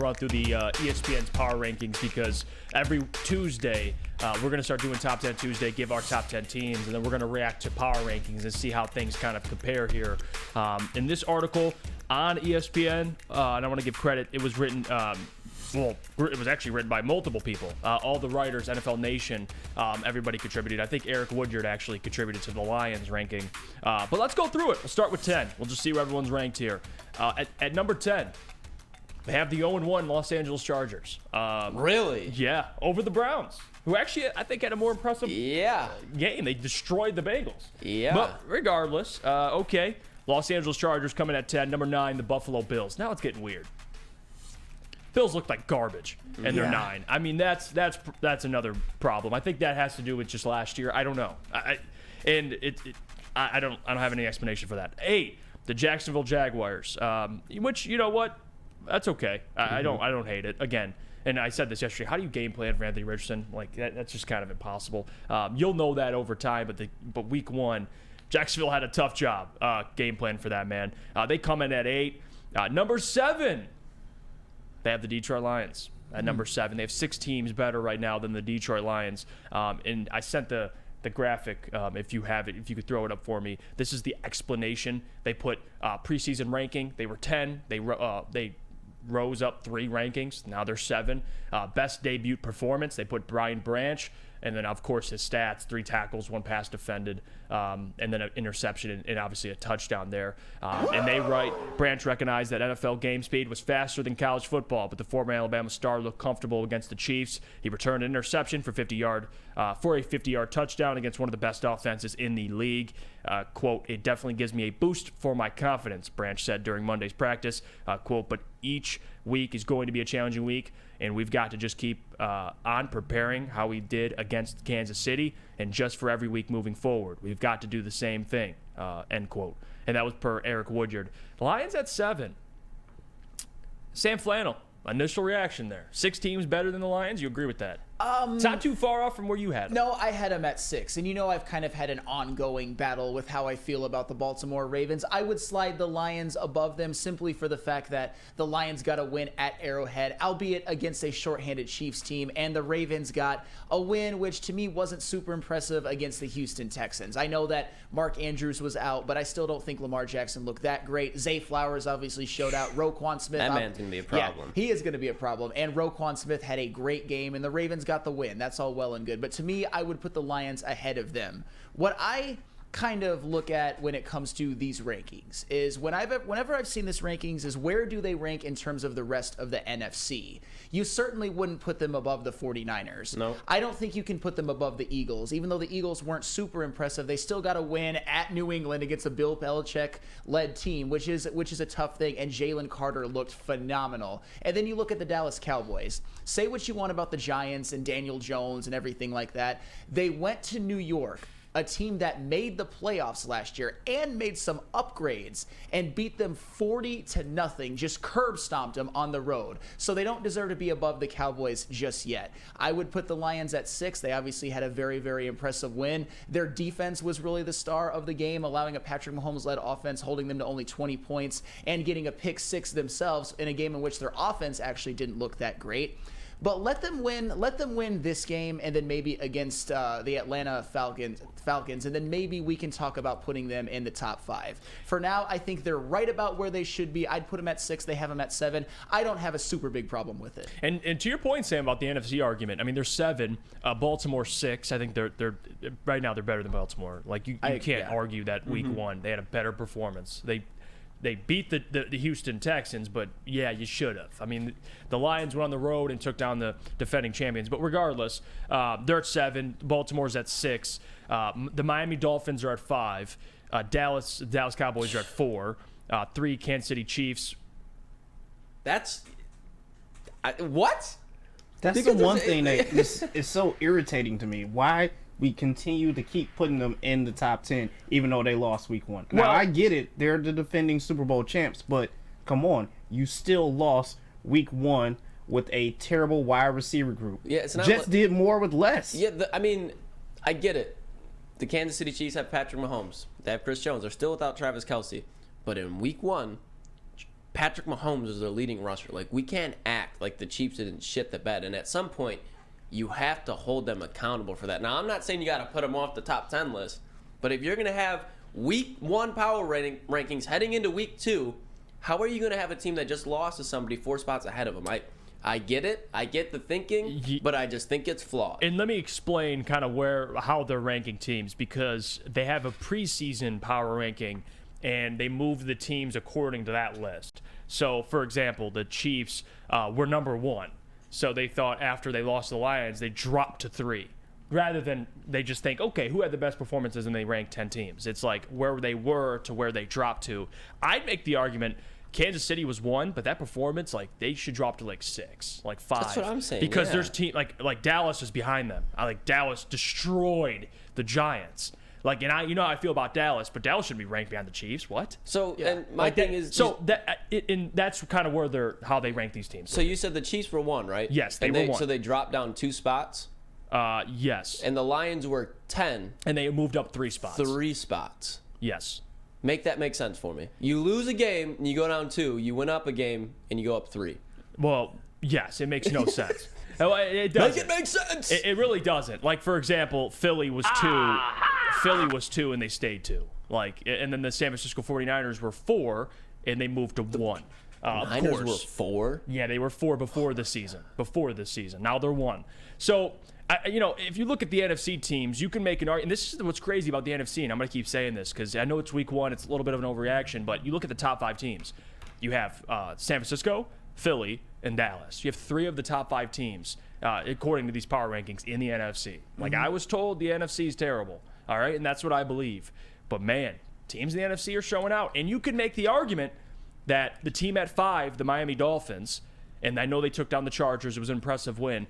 to run through the ESPN's power rankings because every Tuesday we're going to start doing Top 10 Tuesday, give our top 10 teams, and then we're going to react to power rankings and see how things kind of compare here. In this article on ESPN, and I want to give credit, it was written... it was actually written by multiple people. All the writers, NFL Nation, everybody contributed. I think Eric Woodward actually contributed to the Lions ranking. But let's go through it. We'll start with 10. We'll just see where everyone's ranked here. At number 10, they have the 0-1 Los Angeles Chargers. Really? Yeah, over the Browns, who actually, I think, had a more impressive game. They destroyed the Bengals. Yeah. But regardless, okay. Los Angeles Chargers coming at 10. Number 9, the Buffalo Bills. Now it's getting weird. Bills look like garbage, and they're 9. I mean, that's another problem. I think that has to do with just last year. I don't know, I don't have any explanation for that. 8, the Jacksonville Jaguars, which, you know what, that's okay. I don't hate it. Again, and I said this yesterday. How do you game plan for Anthony Richardson? Like that's just kind of impossible. You'll know that over time, but week 1, Jacksonville had a tough job game plan for that man. They come in at 8. Number 7. They have the Detroit Lions at number 7. They have 6 teams better right now than the Detroit Lions. And I sent the graphic, if you have it, if you could throw it up for me. This is the explanation. They put preseason ranking. They were 10. They rose up 3 rankings. Now they're 7. Best debut performance. They put Brian Branch. And then, of course, his stats, 3 tackles, 1 pass defended, and then an interception and obviously a touchdown there. And they write, Branch recognized that NFL game speed was faster than college football, but the former Alabama star looked comfortable against the Chiefs. He returned an interception for a 50-yard touchdown against one of the best offenses in the league. Quote, it definitely gives me a boost for my confidence, Branch said during Monday's practice. Quote, but each week is going to be a challenging week, and we've got to just keep on preparing how we did against Kansas City, and just for every week moving forward, we've got to do the same thing, end quote. And that was per Eric Woodyard. The Lions at 7. Sam Flannel, initial reaction there. 6 teams better than the Lions? You agree with that? It's not too far off from where you had them. No, I had them at 6. And I've kind of had an ongoing battle with how I feel about the Baltimore Ravens. I would slide the Lions above them simply for the fact that the Lions got a win at Arrowhead, albeit against a shorthanded Chiefs team, and the Ravens got a win which to me wasn't super impressive against the Houston Texans. I know that Mark Andrews was out, but I still don't think Lamar Jackson looked that great. Zay Flowers obviously showed out. Roquan Smith. That man's going to be a problem. Yeah, he is going to be a problem. And Roquan Smith had a great game, and the Ravens got the win. That's all well and good. But to me, I would put the Lions ahead of them. What I kind of look at when it comes to these rankings is whenever I've seen this rankings is where do they rank in terms of the rest of the NFC. You certainly wouldn't put them above the 49ers. No. I don't think you can put them above the Eagles. Even though the Eagles weren't super impressive, they still got a win at New England against a Bill Belichick-led team, which is a tough thing, and Jalen Carter looked phenomenal. And then you look at the Dallas Cowboys. Say what you want about the Giants and Daniel Jones and everything like that. They went to New York, a team that made the playoffs last year and made some upgrades and beat them 40-0, just curb stomped them on the road. So they don't deserve to be above the Cowboys just yet. I would put the Lions at 6. They obviously had a very, very impressive win. Their defense was really the star of the game, allowing a Patrick Mahomes-led offense, holding them to only 20 points and getting a pick 6 themselves in a game in which their offense actually didn't look that great. But let them win this game, and then maybe against the Atlanta Falcons, and then maybe we can talk about putting them in the top 5. For now, I think they're right about where they should be. I'd put them at 6. They have them at 7. I don't have a super big problem with it. And to your point, Sam, about the NFC argument, I mean, they're 7, Baltimore 6. I think they're right now they're better than Baltimore. Like you can't argue that week 1 they had a better performance. They beat the Houston Texans, but yeah, you should have. I mean, the Lions went on the road and took down the defending champions. But regardless, they're at 7. Baltimore's at 6. The Miami Dolphins are at 5. Dallas Cowboys are at 4. 3, Kansas City Chiefs. What? That's the one thing that is so irritating to me. Why we continue to keep putting them in the top 10, even though they lost week 1. Now, I get it. They're the defending Super Bowl champs, but come on. You still lost week 1 with a terrible wide receiver group. Yeah, it's not Jets did more with less. Yeah, I get it. The Kansas City Chiefs have Patrick Mahomes. They have Chris Jones. They're still without Travis Kelce. But in week 1, Patrick Mahomes is their leading rusher. Like, we can't act like the Chiefs didn't shit the bed. And at some point, you have to hold them accountable for that. Now, I'm not saying you got to put them off the top 10 list, but if you're going to have week 1 power rankings heading into week 2, how are you going to have a team that just lost to somebody 4 spots ahead of them? I get it. I get the thinking, but I just think it's flawed. And let me explain kind of how they're ranking teams, because they have a preseason power ranking, and they move the teams according to that list. So, for example, the Chiefs were number 1. So they thought after they lost to the Lions, they dropped to 3. Rather than they just think, okay, who had the best performances, and they rank 10 teams. It's like where they were to where they dropped to. I'd make the argument Kansas City was 1, but that performance, like, they should drop to like 6, like 5. That's what I'm saying. Because yeah. there's team like Dallas is behind them. Dallas destroyed the Giants. Like, and you know how I feel about Dallas, but Dallas shouldn't be ranked behind the Chiefs. What? So, and my thing is, so that's kind of where how they rank these teams. So you said the Chiefs were 1, right? Yes, they were 1. So they dropped down 2 spots. Yes. And the Lions were 10. And they moved up 3 spots. 3 spots. Yes. Make that make sense for me. You lose a game and you go down 2. You win up a game and you go up 3. Well, yes, it makes no sense. It doesn't. Make it make sense. It really doesn't. Like, for example, Philly was 2. Philly was 2 and they stayed 2. Like, and then the San Francisco 49ers were 4 and they moved to 1. Niners were 4. Yeah, they were 4 before this season. Now they're 1. So, if you look at the NFC teams, you can make an argument. And this is what's crazy about the NFC, and I'm going to keep saying this because I know it's week 1. It's a little bit of an overreaction, but you look at the top 5 teams. You have San Francisco, Philly, and Dallas. You have 3 of the top 5 teams, according to these power rankings, in the NFC. Like, I was told the NFC is terrible, all right? And that's what I believe. But, man, teams in the NFC are showing out. And you could make the argument that the team at 5, the Miami Dolphins, and I know they took down the Chargers. It was an impressive win.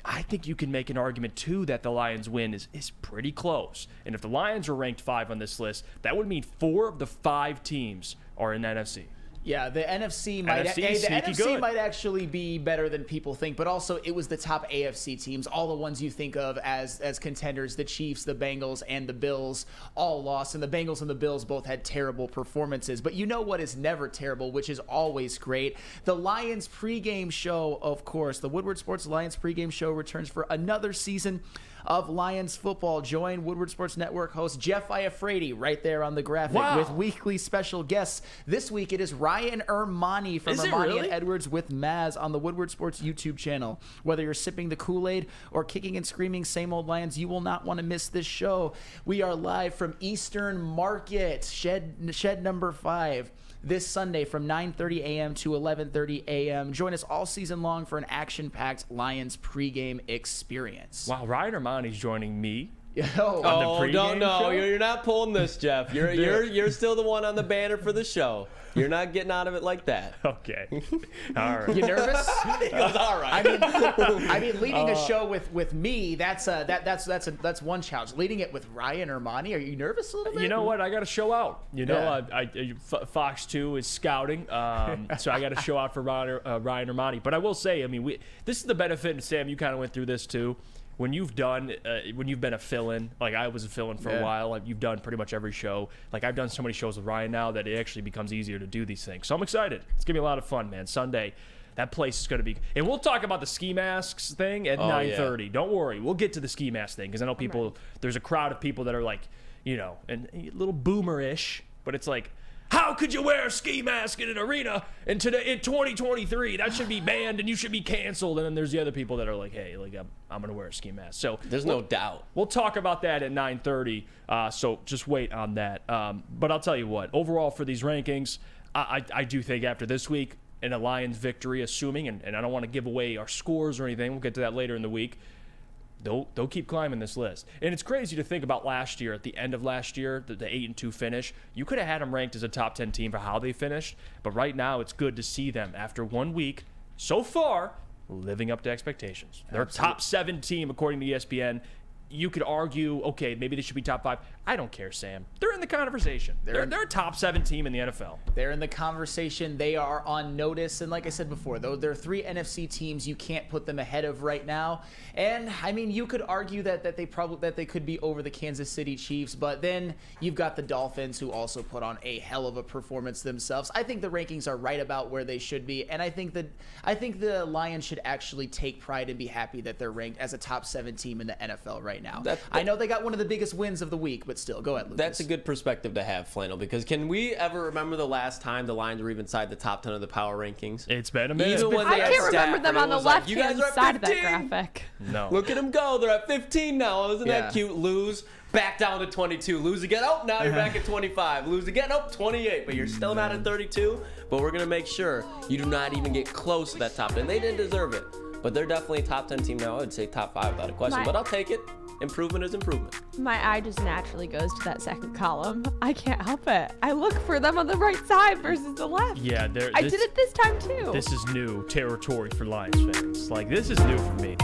I think you can make an argument, too, that the Lions win is pretty close. And if the Lions are ranked 5 on this list, that would mean 4 of the 5 teams are in the NFC. Yeah, the NFC might actually be better than people think, but also it was the top AFC teams, all the ones you think of as contenders, the Chiefs, the Bengals, and the Bills all lost, and the Bengals and the Bills both had terrible performances. But you know what is never terrible, which is always great? The Lions pregame show, of course. The Woodward Sports Lions pregame show returns for another season of Lions football. Join Woodward Sports Network host Jeff Iafrate right there on the graphic with weekly special guests. This week it is Ryan Ermanni from Ermanni and Edwards with Maz on the Woodward Sports YouTube channel. Whether you're sipping the Kool-Aid or kicking and screaming same old Lions, you will not want to miss this show. We are live from Eastern Market, shed number 5. This Sunday from 9:30 a.m. to 11:30 a.m. Join us all season long for an action-packed Lions pregame experience. Wow, Ryan Ermanni's joining me. No, you're not pulling this, Jeff. You're still the one on the banner for the show. You're not getting out of it like that. Okay. All right. You nervous? He goes, all right. I mean, leading a show with me, that's one challenge. Leading it with Ryan Ermanni, are you nervous a little bit? You know what? I got to show out. Fox 2 is scouting, so I got to show out for Ryan Ermanni. But I will say, I mean, this is the benefit, and Sam, you kind of went through this too. When you've been a fill-in, like I was a fill-in for a while, like you've done pretty much every show. Like I've done so many shows with Ryan now that it actually becomes easier to do these things. So I'm excited. It's gonna be a lot of fun, man. Sunday, that place is gonna be. And we'll talk about the ski masks thing at 9:30. Yeah. Don't worry, we'll get to the ski mask thing because I know people. There's a crowd of people that are like, and a little boomer-ish, but it's like, how could you wear a ski mask in an arena in 2023? That should be banned and you should be canceled. And then there's the other people that are like, hey, like I'm going to wear a ski mask. So there's no doubt. We'll talk about that at 9:30. So just wait on that. But I'll tell you what, overall for these rankings, I do think after this week, in a Lions victory, assuming, and I don't want to give away our scores or anything. We'll get to that later in the week. They'll keep climbing this list. And it's crazy to think about last year, at the end of last year, the 8-2 finish. You could have had them ranked as a top 10 team for how they finished. But right now, it's good to see them, after 1 week, so far, living up to expectations. They're a top 7 team, according to ESPN. You could argue, okay, maybe they should be top 5. I don't care, Sam. They're in the conversation. They're a top 7 team in the NFL. They're in the conversation. They are on notice. And like I said before, though, there are 3 NFC teams you can't put them ahead of right now. And I mean, you could argue that they could be over the Kansas City Chiefs, but then you've got the Dolphins, who also put on a hell of a performance themselves. I think the rankings are right about where they should be, and I think the Lions should actually take pride and be happy that they're ranked as a top 7 team in the NFL right now. I know they got one of the biggest wins of the week, but still, go ahead, Lucas. That's a good perspective to have, Flannel, because can we ever remember the last time the Lions were even inside the top 10 of the power rankings? It's been a minute. Even when I they had can't remember Stafford, them it on the was like, left you guys hand are at side of that 15. graphic. No. Look at them go. They're at 15 now. Isn't Yeah. that cute? Lose. Back down to 22. Lose again. Oh, now you're back at 25. Lose again. Oh, 28. But you're still not at 32. But we're going to make sure you do not even get close to that top 10. They didn't deserve it. But they're definitely a top 10 team now. I would say top 5 without a question. But I'll take it. Improvement is improvement. My eye just naturally goes to that second column. I can't help it. I look for them on the right side versus the left. Yeah, I did it this time too. This is new territory for Lions fans. Like, this is new for me.